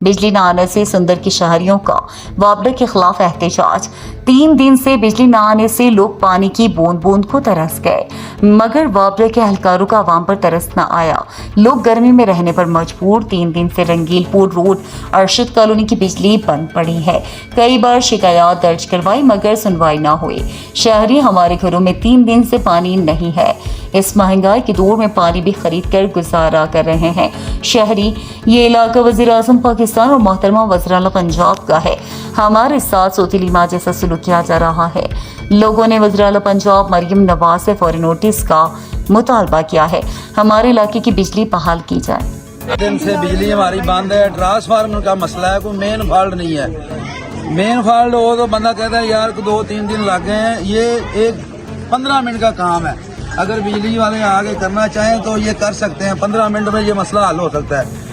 बिजली न आने से सुंदर की शहरियों का वापडा के खिलाफ एहतजाज। 3 दिन से बिजली न आने से लोग पानी की बूंद बूंद को तरस गए, मगर वापडा के एहलकारों का आवाम पर तरस न आया। लोग गर्मी में रहने पर मजबूर। 3 दिन से रंगीलपुर रोड अरशद कॉलोनी की बिजली बंद पड़ी है। कई बार शिकायत दर्ज करवाई मगर सुनवाई न हुई। शहरी हमारे घरों में 3 दिन से पानी नहीं है। इस महंगाई के दौर में पानी भी खरीद कर गुजारा कर रहे हैं शहरी। ये इलाका वज़ीर आज़म पाकिस्तान और मोहतरमा वज़ीर आला पंजाब का है। हमारे साथ सौतेली माँ जैसा सलूक किया जा रहा है। लोगों ने वज़ीर आला पंजाब मरियम नवाज से फौरी नोटिस का मुतालबा किया है। हमारे इलाके की बिजली बहाल की जाए। दिन से बिजली हमारी बंद है। ट्रांसफार्मर का मसला है, कोई मेन फॉल्ट नहीं है। मेन फॉल्ट हो तो बंदा कहता है यार 2-3 दिन लग गए हैं। ये एक 15 मिनट का काम है। अगर बिजली वाले आगे करना चाहें तो ये कर सकते हैं। 15 मिनट में ये मसला हल हो सकता है।